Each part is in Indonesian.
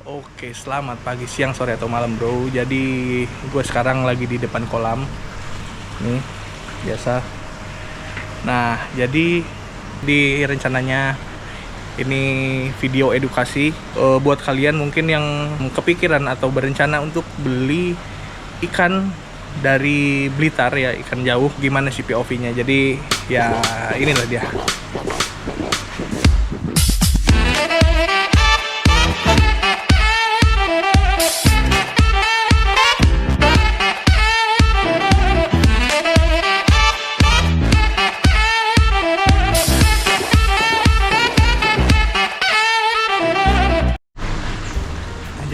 Oke, selamat pagi, siang, sore, atau malam bro. Jadi gue sekarang lagi di depan kolam. Nih, biasa. Nah, jadi di rencananya ini video edukasi buat kalian mungkin yang kepikiran atau berencana untuk beli ikan dari Blitar ya, ikan jauh, gimana sih POV-nya. Jadi ya inilah dia.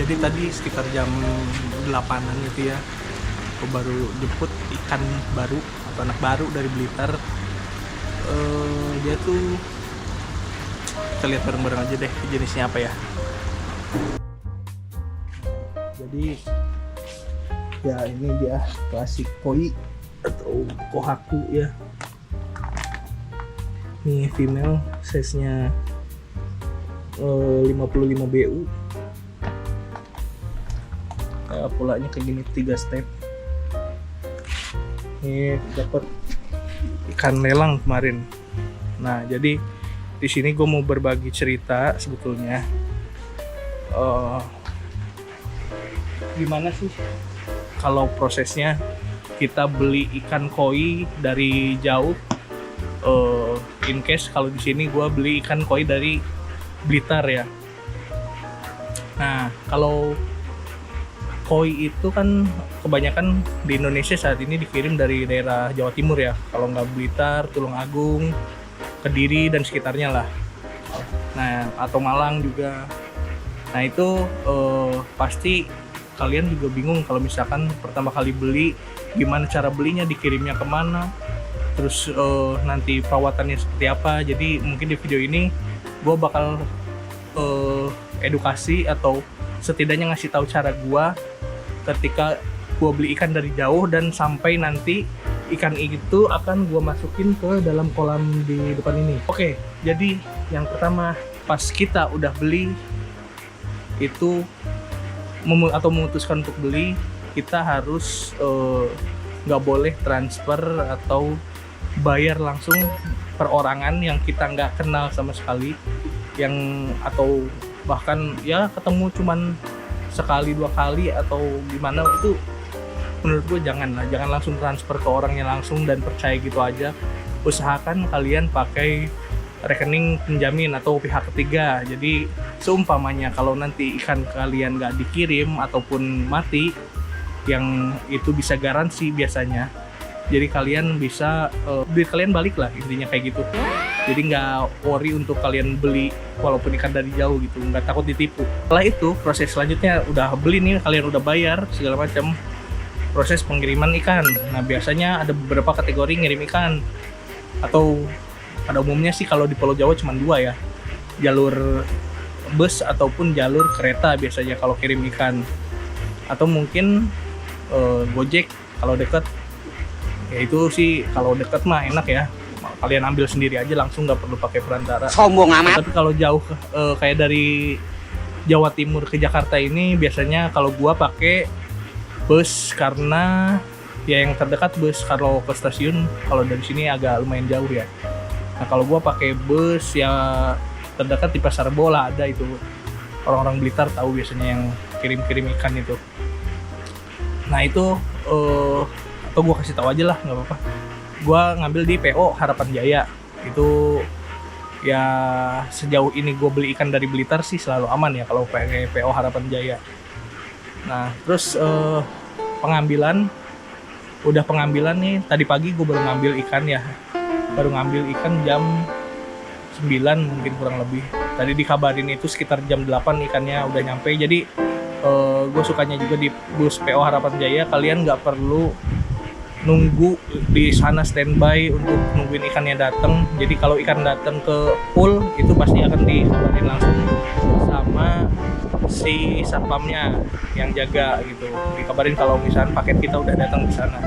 Jadi tadi sekitar jam 8-an gitu ya, aku baru jemput ikan baru atau anak baru dari Blitar. Dia tuh, kita lihat bareng-bareng aja deh jenisnya apa ya. Jadi ya ini dia klasik koi atau kohaku ya. Nih female, size nya 55 BU. Polanya kayak gini, 3 step. Ini dapat ikan lelang kemarin. Nah, jadi di sini gue mau berbagi cerita sebetulnya. Gimana sih kalau prosesnya kita beli ikan koi dari jauh? In case kalau di sini gue beli ikan koi dari Blitar ya. Nah, kalau koi itu kan kebanyakan di Indonesia saat ini dikirim dari daerah Jawa Timur ya. Kalau nggak Blitar, Tulungagung, Kediri dan sekitarnya lah. Nah, atau Malang juga. Nah itu pasti kalian juga bingung kalau misalkan pertama kali beli, gimana cara belinya, dikirimnya kemana, terus nanti perawatannya seperti apa. Jadi mungkin di video ini gue bakal edukasi atau setidaknya ngasih tahu cara gue ketika gue beli ikan dari jauh dan sampai nanti ikan itu akan gue masukin ke dalam kolam di depan ini. Oke, jadi yang pertama pas kita udah beli itu atau memutuskan untuk beli, kita harus nggak boleh transfer atau bayar langsung perorangan yang kita nggak kenal sama sekali, yang atau bahkan ya ketemu cuman sekali dua kali atau gimana. Itu menurut gue jangan langsung transfer ke orangnya langsung dan percaya gitu aja. Usahakan kalian pakai rekening penjamin atau pihak ketiga. Jadi seumpamanya kalau nanti ikan kalian nggak dikirim ataupun mati, yang itu bisa garansi biasanya. Jadi kalian bisa duit kalian balik lah, intinya kayak gitu. Jadi nggak worry untuk kalian beli walaupun ikan dari jauh gitu, nggak takut ditipu. Setelah itu proses selanjutnya udah beli nih, kalian udah bayar segala macam, proses pengiriman ikan. Nah biasanya ada beberapa kategori ngirim ikan, atau pada umumnya sih kalau di Pulau Jawa cuma 2 ya, jalur bus ataupun jalur kereta biasanya kalau kirim ikan, atau mungkin Gojek kalau deket. Ya itu sih kalau deket mah enak ya, kalian ambil sendiri aja langsung, nggak perlu pakai perantara. Sombong amat. Tapi kalau jauh kayak dari Jawa Timur ke Jakarta ini biasanya kalau gua pakai bus, karena ya yang terdekat bus. Kalau ke stasiun, kalau dari sini agak lumayan jauh ya. Nah kalau gua pakai bus ya terdekat di Pasar Bola ada itu. Orang-orang Blitar tahu biasanya yang kirim-kirim ikan itu. Nah itu atau gue kasih tahu aja lah, nggak apa-apa. Gue ngambil di PO Harapan Jaya. Itu ya sejauh ini gue beli ikan dari Blitar sih selalu aman ya kalau pakai PO Harapan Jaya. Nah terus pengambilan nih, tadi pagi gue baru ngambil ikan ya. Baru ngambil ikan jam 9 mungkin kurang lebih. Tadi dikabarin itu sekitar jam 8 ikannya udah nyampe. Jadi gue sukanya juga di bus PO Harapan Jaya, kalian nggak perlu nunggu di sana standby untuk nungguin ikannya datang. Jadi kalau ikan datang ke pool itu pasti akan dikabarin langsung sama si satpamnya yang jaga gitu. Dikabarin kalau misalnya paket kita udah datang di sana.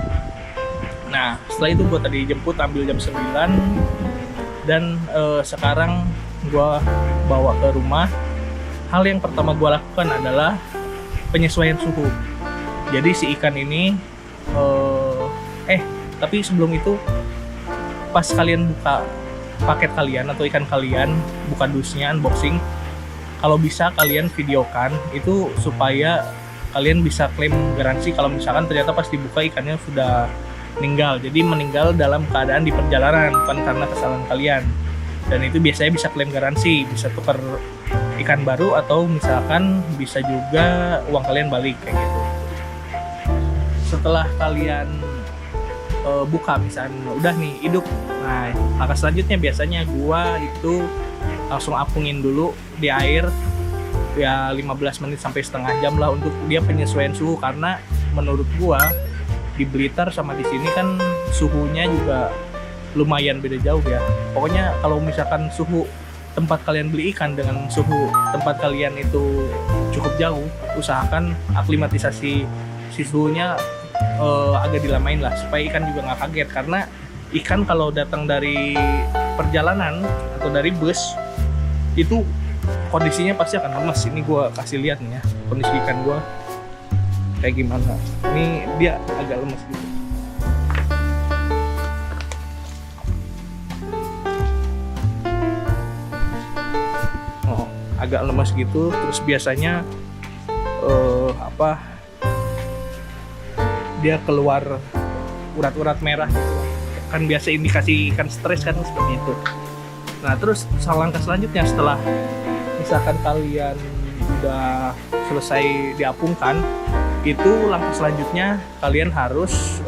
Nah setelah itu gue tadi jemput ambil jam 9 dan sekarang gue bawa ke rumah. hal yang pertama gue lakukan adalah penyesuaian suhu. Jadi si ikan ini tapi sebelum itu, pas kalian buka paket kalian atau ikan kalian, buka dusnya, unboxing, kalau bisa kalian videokan itu supaya kalian bisa klaim garansi kalau misalkan ternyata pas dibuka ikannya sudah meninggal. Jadi meninggal dalam keadaan di perjalanan, bukan karena kesalahan kalian. Dan itu biasanya bisa klaim garansi, bisa tukar ikan baru, atau misalkan bisa juga uang kalian balik kayak gitu. Setelah kalian buka misalnya udah nih hidup, nah langkah selanjutnya biasanya gua itu langsung apungin dulu di air ya 15 menit sampai setengah jam lah untuk dia penyesuaian suhu, karena menurut gua di Blitar sama di sini kan suhunya juga lumayan beda jauh ya. Pokoknya kalau misalkan suhu tempat kalian beli ikan dengan suhu tempat kalian itu cukup jauh, usahakan aklimatisasi si suhunya agak dilamain lah supaya ikan juga nggak kaget, karena ikan kalau datang dari perjalanan atau dari bus itu kondisinya pasti akan lemas. Ini gue kasih lihat nih ya kondisi ikan gue kayak gimana. Ini dia agak lemas gitu. Agak lemas gitu. Terus biasanya dia keluar urat-urat merah gitu. Kan biasa indikasi ikan stres kan seperti itu. Nah terus langkah selanjutnya setelah misalkan kalian udah selesai diapungkan, itu langkah selanjutnya kalian harus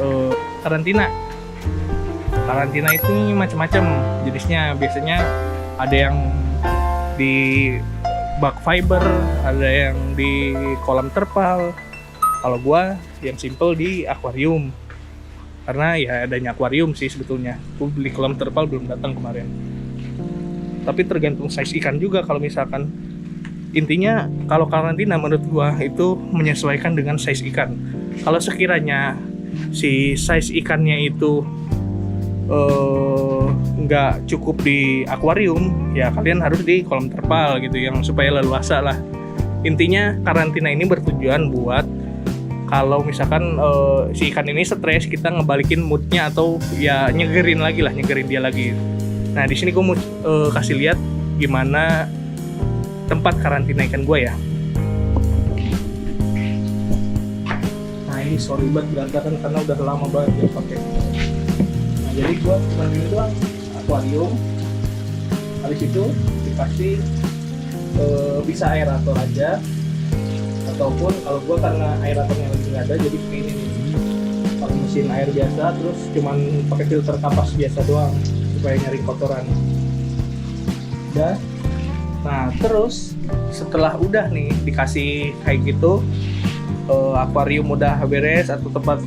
karantina. Karantina itu macam-macam jenisnya. Biasanya ada yang di bak fiber, ada yang di kolam terpal. Kalau gua yang simple di akuarium, karena ya adanya akuarium sih sebetulnya. Gua beli kolam terpal belum datang kemarin. Tapi tergantung size ikan juga. Kalau misalkan intinya kalau karantina menurut gua itu menyesuaikan dengan size ikan. Kalau sekiranya si size ikannya itu nggak cukup di akuarium, ya kalian harus di kolam terpal gitu, yang supaya leluasa lah. Intinya karantina ini bertujuan buat kalau misalkan si ikan ini stres, kita ngebalikin moodnya atau ya nyegerin dia lagi. Nah di sini gue mau kasih lihat gimana tempat karantina ikan gue ya. Nah ini sorry banget berantakan karena udah lama banget ya pakai. Nah jadi gue cuma ini doang, akuarium. Habis itu dikasih bisa aerator aja, ataupun kalau gue karena aeratornya lagi nggak ada, jadi kayak ini nih, pakai mesin air biasa, terus cuman pakai filter kapas biasa doang supaya nyari kotoran. Udah. Nah terus setelah udah nih dikasih kayak gitu, akuarium udah beres atau tempat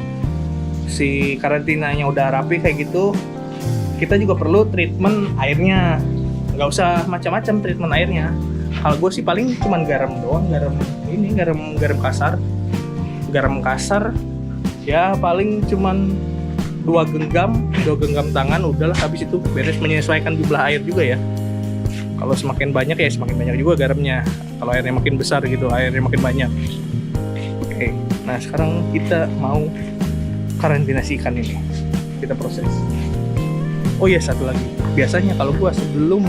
si karantinanya udah rapi kayak gitu, kita juga perlu treatment airnya. Nggak usah macam-macam treatment airnya. Kalau gue sih paling cuman garam doang, garam kasar ya, paling cuman 2 genggam tangan, udahlah. Habis itu beres. Menyesuaikan jumlah air juga ya, kalau semakin banyak ya semakin banyak juga garamnya, kalau airnya makin besar gitu airnya makin banyak. Oke, nah sekarang kita mau karantina si ikan ini, kita proses. Oh iya, satu lagi, biasanya kalau gue sebelum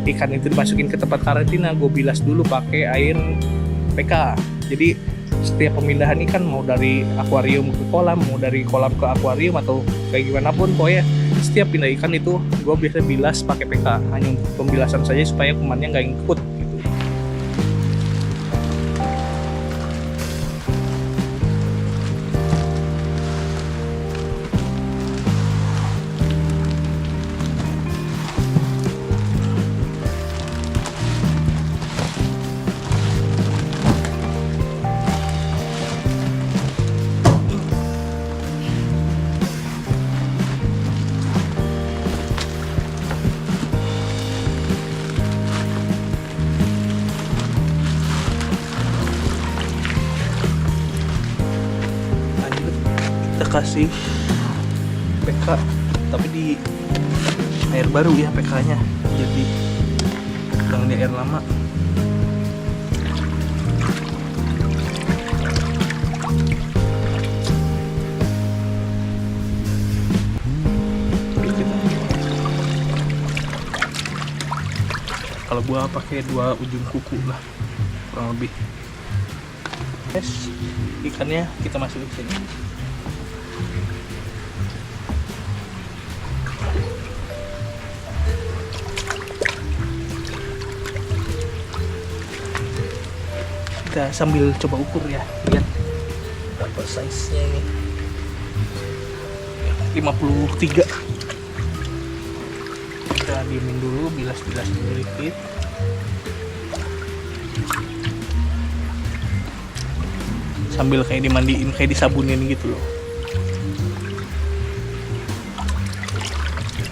ikan itu dimasukin ke tempat karantina, gue bilas dulu pakai air PK. Jadi setiap pemindahan ikan, mau dari akuarium ke kolam, mau dari kolam ke akuarium, atau kayak gimana pun, pokoknya setiap pindah ikan itu gue biasa bilas pakai PK, hanya untuk pembilasan saja supaya kumannya nggak ngikut gitu. Kasih PK tapi di air baru ya PK-nya, jadi jangan di air lama. gua pakai 2 ujung kuku lah kurang lebih. Yes, ikannya kita masukin sini. Kita sambil coba ukur ya, lihat berapa size-nya ini. 53. Kita diemin dulu, bilas-bilas dulu dikit. Sambil kayak dimandiin, kayak disabunin gitu loh.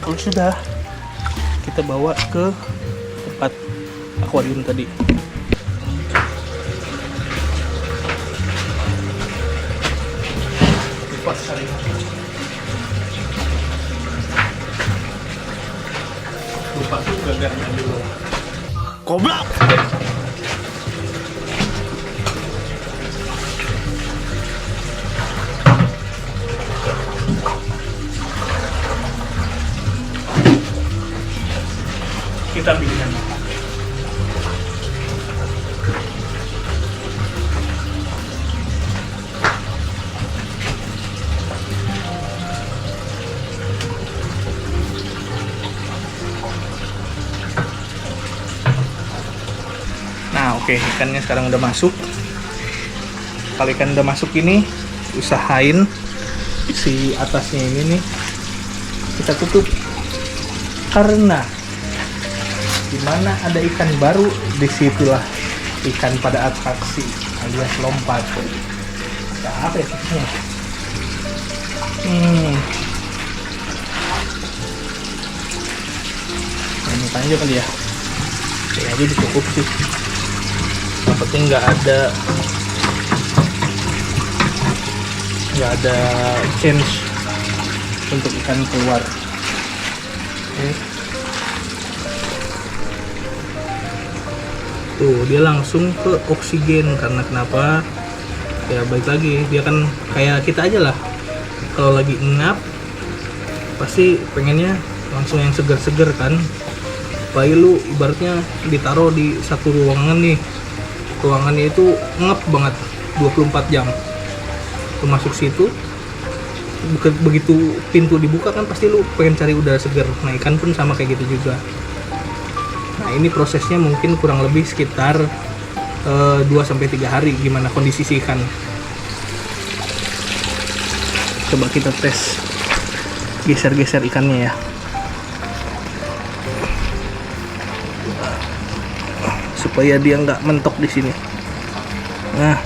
Kalau sudah, kita bawa ke tempat akuarium tadi. Lupa tuh gagarnya dulu. Goblok! Kita bikin. Nah, oke, ikannya sekarang udah masuk. Kalau ikan udah masuk ini, usahain si atasnya ini nih kita tutup, karena dimana ada ikan baru, disitulah ikan pada atraksi alias lompat. Nah, apa ya susahnya? Ini aja kali ya. Ini aja cukup sih. Yang penting nggak ada change untuk ikan keluar. Oke. Tuh, dia langsung ke oksigen. Karena kenapa? Ya balik lagi, dia kan kayak kita aja lah. Kalau lagi ngap, pasti pengennya langsung yang segar-segar kan. Apalagi lu ibaratnya ditaruh di satu ruangan nih. Ruangannya itu ngap banget 24 jam. Lu masuk situ, begitu pintu dibuka kan pasti lu pengen cari udara segar. Nah, ikan pun sama kayak gitu juga. Nah, ini prosesnya mungkin kurang lebih sekitar 2-3 hari gimana kondisi si ikan. Coba kita tes geser-geser ikannya ya, supaya dia nggak mentok di sini. Nah,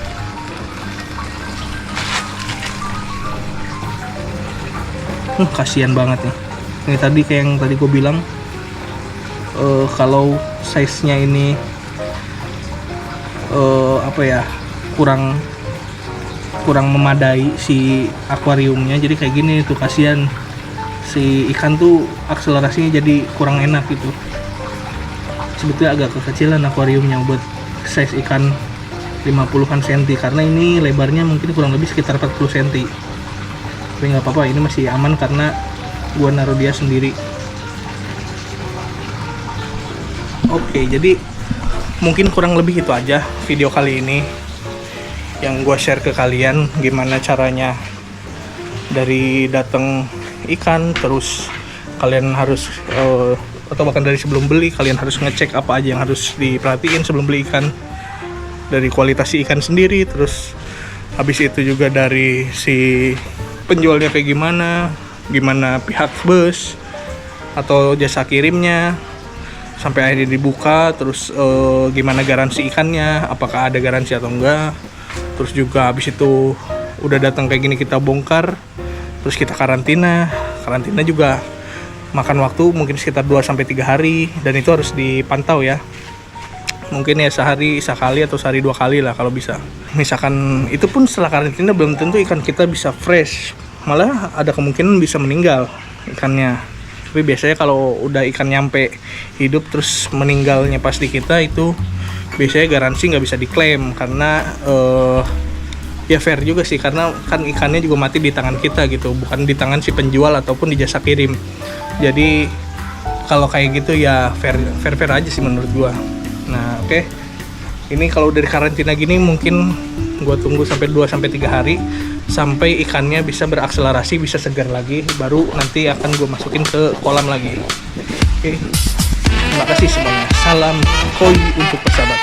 kasihan banget nih. Ini tadi kayak yang tadi gue bilang, kalau size-nya ini kurang memadai si akuariumnya, jadi kayak gini tuh, kasihan si ikan tuh akselerasinya jadi kurang enak gitu. Sebetulnya agak kekecilan akuariumnya buat size ikan 50-an cm, karena ini lebarnya mungkin kurang lebih sekitar 40 cm. Tapi nggak apa-apa, ini masih aman karena gua naruh dia sendiri. Oke, jadi mungkin kurang lebih itu aja video kali ini yang gua share ke kalian, gimana caranya dari datang ikan, terus kalian harus atau bahkan dari sebelum beli kalian harus ngecek apa aja yang harus diperhatiin sebelum beli ikan, dari kualitas si ikan sendiri, terus habis itu juga dari si penjualnya kayak gimana pihak bus atau jasa kirimnya sampai akhirnya dibuka, terus gimana garansi ikannya, apakah ada garansi atau enggak. Terus juga habis itu udah datang kayak gini kita bongkar, terus kita karantina juga makan waktu mungkin sekitar 2-3 hari, dan itu harus dipantau ya. Mungkin ya sehari sekali atau sehari 2 kali lah kalau bisa. Misalkan itu pun setelah karantina belum tentu ikan kita bisa fresh, malah ada kemungkinan bisa meninggal ikannya. Tapi biasanya kalau udah ikan nyampe hidup terus meninggalnya pas di kita, itu biasanya garansi nggak bisa diklaim, karena ya fair juga sih, karena kan ikannya juga mati di tangan kita gitu, bukan di tangan si penjual ataupun di jasa kirim. Jadi kalau kayak gitu ya fair aja sih menurut gua. Nah, oke. Ini kalau dari karantina gini mungkin gua tunggu sampai 2 sampai 3 hari sampai ikannya bisa berakselerasi, bisa segar lagi, baru nanti akan gua masukin ke kolam lagi. Oke. Terima kasih semuanya. Salam koi untuk persahabatan.